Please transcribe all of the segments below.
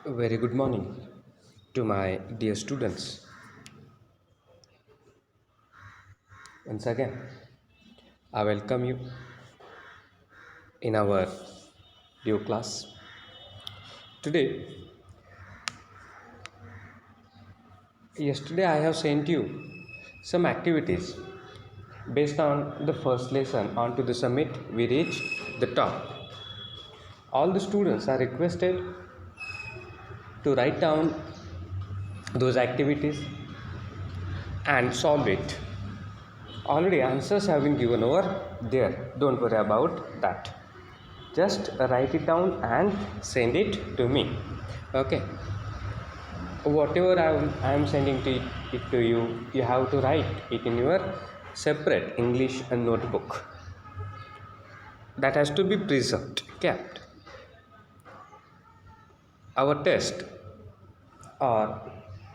Very good morning to my dear students. Once again, I welcome you in our new class. Today, yesterday I have sent you some activities based on the first lesson. Onto the summit, we reach the top. All the students are requested to write down those activities and solve it. Already answers have been given over there. Don't worry about that. Just write it down and send it to me. Okay. Whatever I am sending it to you, you have to write it in your separate English notebook. That has to be preserved, kept. Our test or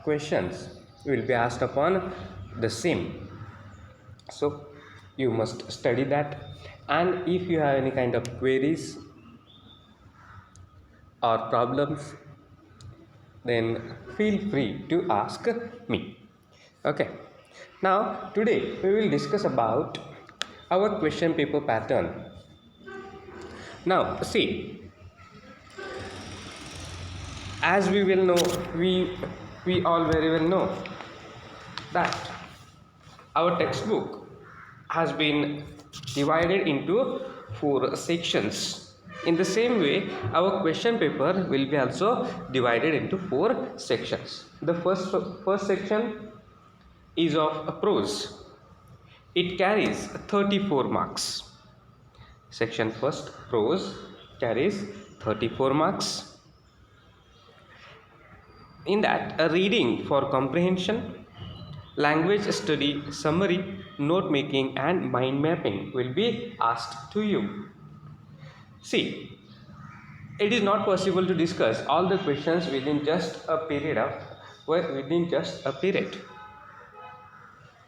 questions will be asked upon the same. So you must study that, and if you have any kind of queries or problems, then feel free to ask me. Okay. Now today we will discuss about our question paper pattern. Now see, as we will know, we all very well know that our textbook has been divided into 4 sections. In the same way, our question paper will be also divided into 4 sections. The first section is of prose. It carries 34 marks. Section first, prose, carries 34 marks. In that, a reading for comprehension, language study, summary, note making, and mind mapping will be asked to you. See, it is not possible to discuss all the questions within just a period.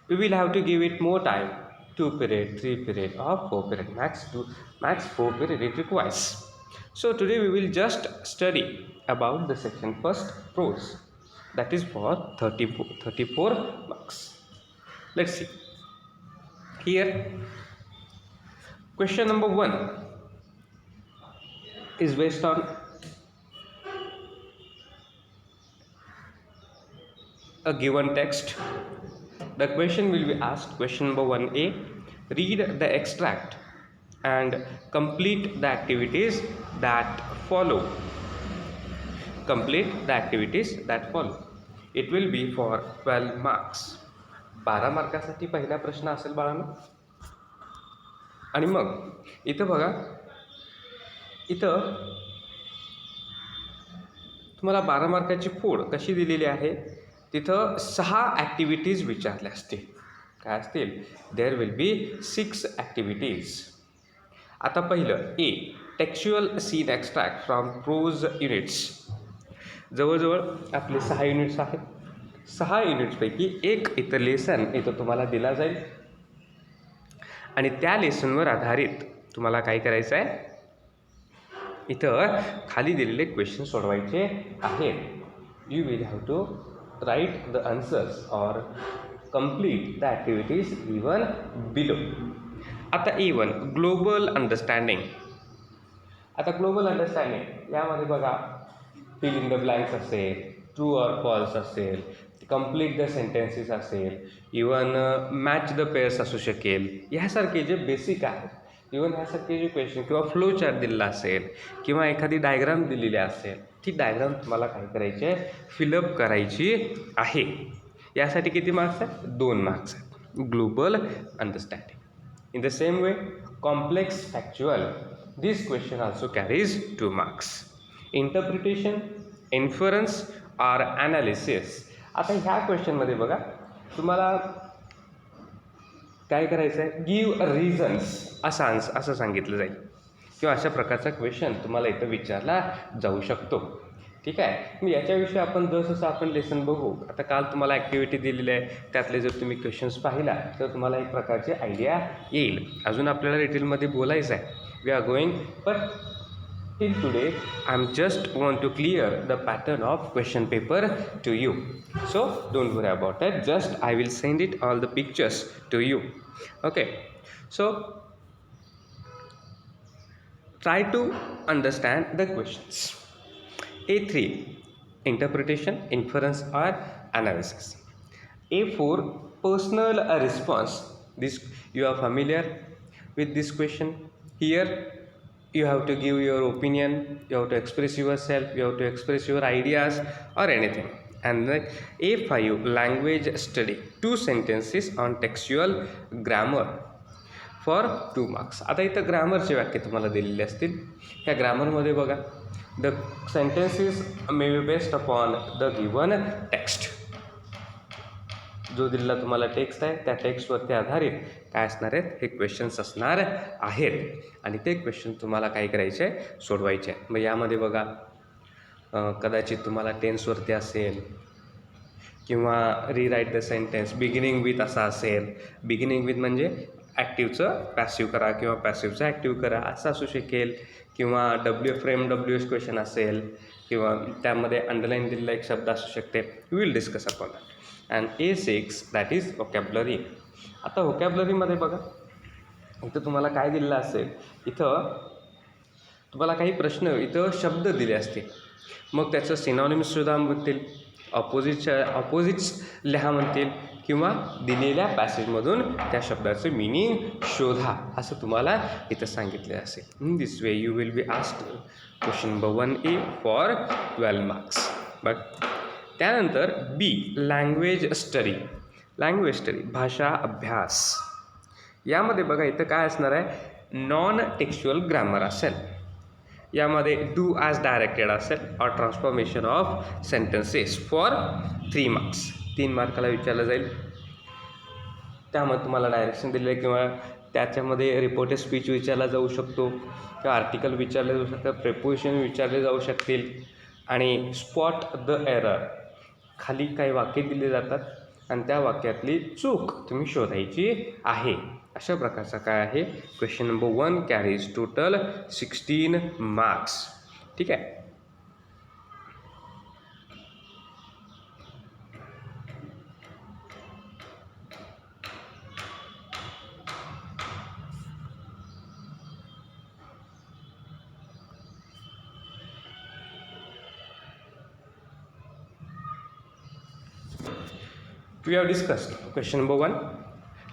We will have to give it more time, 2 period, 3 period, or 4 period, max 4 period it requires. So today we will just study about the section first, prose, that is for 34 marks. Let's see. Here, question number 1 is based on a given text. The question will be asked, question number 1A, read the extract and complete the activities that follow. Complete the activities that follow. It will be for 12 marks. 12 मार्कासाठी पहिला प्रश्न असेल बाळांनो. आणि मग इथं बघा, इथं तुम्हाला 12 मार्काची फोड कशी दिलेली आहे, तिथं 6 ॲक्टिव्हिटीज विचारल्या असतील. काय असतील? There will be 6 activities. आता पहिलं A, textual seen extract from prose units. जवळजवळ आपले 6 युनिट्स आहेत. 6 युनिट्सपैकी एक इथं लेसन इथं तुम्हाला दिला जाईल आणि त्या लेसनवर आधारित तुम्हाला काय करायचं आहे, इथं खाली दिलेले क्वेश्चन सोडवायचे आहेत. You will have to write the answers or complete the activities given below. आता A1, ग्लोबल अंडरस्टँडिंग. आता ग्लोबल अंडरस्टँडिंग यामध्ये बघा, फिल इन द ब्लँक्स असेल, ट्रू ऑर फॉल्स असेल, कंप्लीट द सेंटेन्सेस असेल, इवन मॅच द पेअर्स असू शकेल. ह्यासारखे जे बेसिक आहेत, इवन ह्यासारखे जे क्वेश्चन किंवा फ्लो चार्ट दिलेला असेल किंवा एखादी डायग्राम दिलेली असेल, ती डायग्राम तुम्हाला काय करायची आहे, फिलअप करायची आहे. यासाठी किती मार्क्स आहेत? 2 मार्क्स आहेत. Global understanding. In the same way, complex factual, this question also carries 2 marks. Interpretation, inference or analysis. आता ह्या क्वेश्चनमध्ये बघा, तुम्हाला काय करायचं आहे, गिव्ह रिझन्स असं सांगितलं जाईल किंवा अशा प्रकारचा क्वेश्चन तुम्हाला इथं विचारला जाऊ शकतो. ठीक आहे. मग याच्याविषयी आपण जसं आपण लेसन बघू. आता काल तुम्हाला ॲक्टिव्हिटी दिलेली आहे, त्यातले जर तुम्ही क्वेश्चन्स पाहिला तर तुम्हाला एक प्रकारची आयडिया येईल. अजून आपल्याला डिटेलमध्ये बोलायचं आहे. We are going, but Till today, I'm just want to clear the pattern of question paper to you. So don't worry about it. Just I will send it all the pictures to you. Okay. So try to understand the questions. A3, interpretation, inference or analysis. A4, personal response. This you are familiar with this question. Here you have to give your opinion, you have to express yourself, you have to express your ideas or anything. And then A5, language study. 2 sentences on textual grammar for 2 marks. आता इथं ग्रामरचे वाक्य तुम्हाला दिलेले असतील. ह्या ग्रामरमध्ये बघा, the sentences may be based upon the given text. जो दिलेला तुम्हाला टेक्स्ट आहे त्या टेक्स्टवरती आधारित काय असणार आहेत, हे क्वेश्चन्स असणार आहेत आणि ते क्वेश्चन तुम्हाला काय करायचे आहे, सोडवायचे आहे. मग यामध्ये बघा कदाचित तुम्हाला टेन्सवरती असेल किंवा rewrite the sentence beginning with असा असेल. बिगिनिंग विथ म्हणजे ॲक्टिव्हचं पॅसिव्ह करा किंवा पॅसिव्हचं ॲक्टिव्ह करा असं असू शकेल, किंवा WF क्वेश्चन असेल, किंवा त्यामध्ये अंडरलाईन दिलेला एक शब्द असू शकते. We will discuss upon that. And A6 that is vocabulary. आता व्होकॅब्युलरीमध्ये बघा इथं तुम्हाला काय दिलेलं असेल, इथं तुम्हाला काही प्रश्न इथं शब्द दिले असतील, मग त्याचं सिनॉनिम्ससुद्धा म्हणतील, ऑपोजिट्स लिहा म्हणतील, किंवा दिलेल्या पॅसेजमधून त्या शब्दाचं मिनिंग शोधा असं तुम्हाला इथं सांगितले असेल. In this way you will be asked question number 1A for 12 marks. But त्यानंतर B, language study. Language study भाषा अभ्यास. यामध्ये बघा इथं काय असणार आहे, नॉन टेक्स्च्युअल ग्रामर असेल. यामध्ये डू ॲज डायरेक्टेड असेल और transformation of sentences for 3 marks. 3 मार्काला विचारलं जाईल. त्यामध्ये तुम्हाला डायरेक्शन दिले किंवा त्याच्यामध्ये रिपोर्टेड स्पीच विचारला जाऊ शकतो किंवा आर्टिकल विचारले जाऊ शकतात, प्रेपोजिशन विचारले जाऊ शकतील. आणि स्पॉट द एरर, खाली काही वाक्य दिले जातात आणि त्या वाक्यातली चूक तुम्ही शोधायची आहे. अशा प्रकारचा काय आहे question number 1 carries total 16 marks. ठीक आहे. We have discussed question number 1.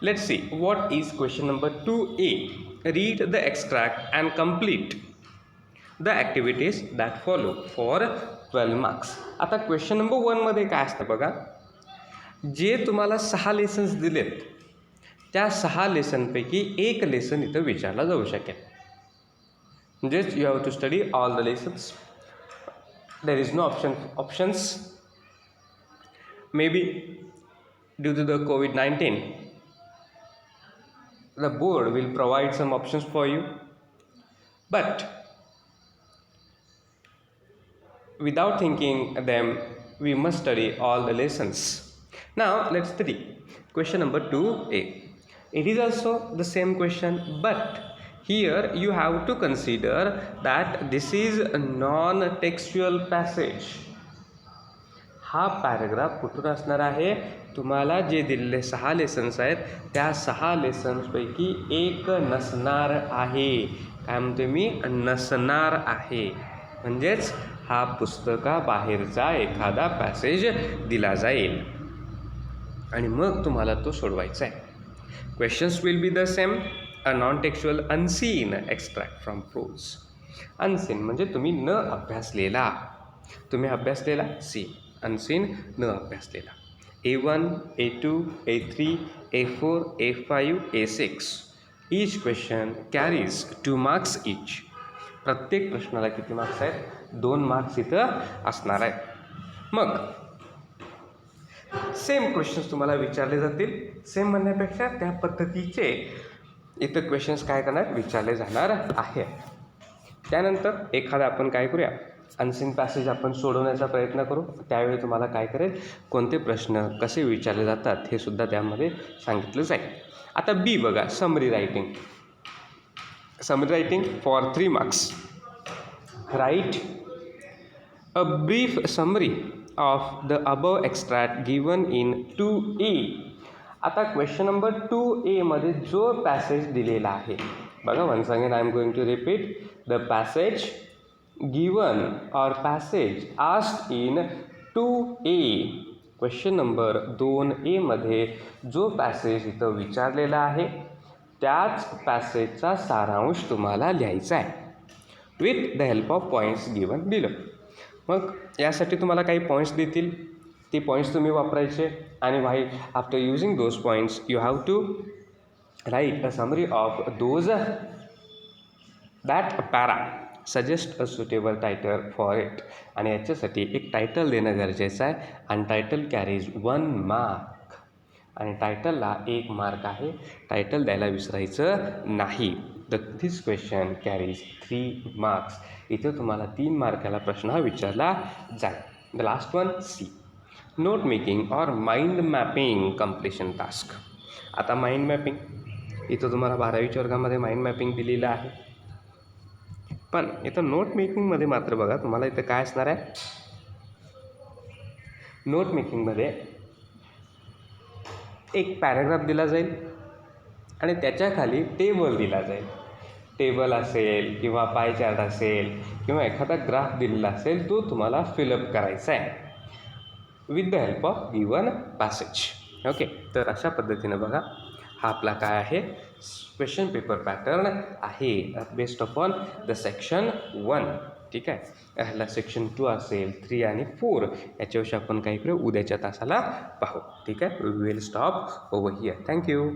Let's see what is question number 2A. Read the extract and complete the activities that follow for 12 marks. आता क्वेश्चन नंबर 1 मध्ये काय असतं बघा, जे तुम्हाला 6 लेसन्स दिलेत त्या 6 लेसनपैकी एक लेसन इथं विचारला जाऊ शकेल. म्हणजेच you have to study all the lessons. There is no options. Maybe due to the COVID-19, the board will provide some options for you, but without thinking them, we must study all the lessons. Now let's study question number 2A. It is also the same question, but here you have to consider that this is a non-textual passage. हा paragraph कुठून असणार आहे, तुम्हाला जे दिलेले 6 lessons आहेत त्या 6 लेसन्सपैकी एक नसणार आहे. काय म्हणते मी, नसणार आहे. म्हणजेच हा पुस्तकाबाहेरचा एखादा पॅसेज दिला जाईल आणि मग तुम्हाला तो सोडवायचा आहे. Questions will be the same. A non textual unseen extract from prose. Unseen म्हणजे तुम्ही न अभ्यासलेला. तुम्ही अभ्यासलेला सी, अनसीन न अभ्यासलेला. A1, A2, A3, A4, A5, A6. Each question carries 2 marks each. प्रत्येक प्रश्नाला किती मार्क्स आहेत, 2 मार्क्स इथं असणार आहेत. मग सेम क्वेश्चन्स तुम्हाला विचारले जातील. सेम म्हणण्यापेक्षा त्या पद्धतीचे इथं क्वेश्चन्स काय करणार, विचारले जाणार आहे. त्यानंतर एखादा आपण काय करूया, अनसीन पॅसेज आपण सोडवण्याचा प्रयत्न करू. त्यावेळी तुम्हाला काय करेल, कोणते प्रश्न कसे विचारले जातात हे सुद्धा त्यामध्ये सांगितलं जाईल. आता B बघा, summary writing. Summary writing for 3 marks. Right a brief summary of the above extract given in 2A. आता क्वेश्चन नंबर 2A मध्ये जो पॅसेज दिलेला आहे बघा, once again I am going to repeat the passage given or passage asked in 2A. Question number 2A मध्ये जो passage इथं विचारलेला आहे त्याच पॅसेजचा सारांश तुम्हाला लिहायचा आहे with the help of points given below. मग यासाठी तुम्हाला काही पॉईंट्स देतील, ते पॉईंट्स तुम्ही वापरायचे आणि while after using those points you have to write a summary of those that para, suggest a suitable title for it. आणि याच्यासाठी एक टायटल देणं गरजेचं आहे आणि टायटल कॅरीज 1 मार्क आणि टायटलला 1 मार्क आहे. टायटल द्यायला विसरायचं नाही. This question carries 3 marks. इथे तुम्हाला 3 मार्काला प्रश्न हा विचारला जाईल. The last one C, note making or mind mapping completion task. आता माइंड मॅपिंग इथं तुम्हाला 12वीच्या वर्गामध्ये माइंड मॅपिंग दिलेलं आहे, पण इथं नोट मेकिंगमध्ये मात्र बघा तुम्हाला इथं काय असणार आहे. नोट मेकिंगमध्ये एक पॅराग्राफ दिला जाईल आणि त्याच्या खाली टेबल दिला जाईल. टेबल असेल किंवा पाय चार्ट असेल किंवा एखादा ग्राफ दिलेला असेल तो तुम्हाला फिलअप करायचा आहे with the help of given passage. Okay, तर अशा पद्धतीनं बघा हा आपला काय आहे क्वेश्चन पेपर पॅटर्न आहे बेस्ड अपॉन द सेक्शन 1. ठीक आहे, ह्याला सेक्शन 2 असेल, 3 आणि 4 याच्याविषयी आपण काही उद्याच्या तासाला पाहू. ठीक आहे, we will stop over here. Thank you.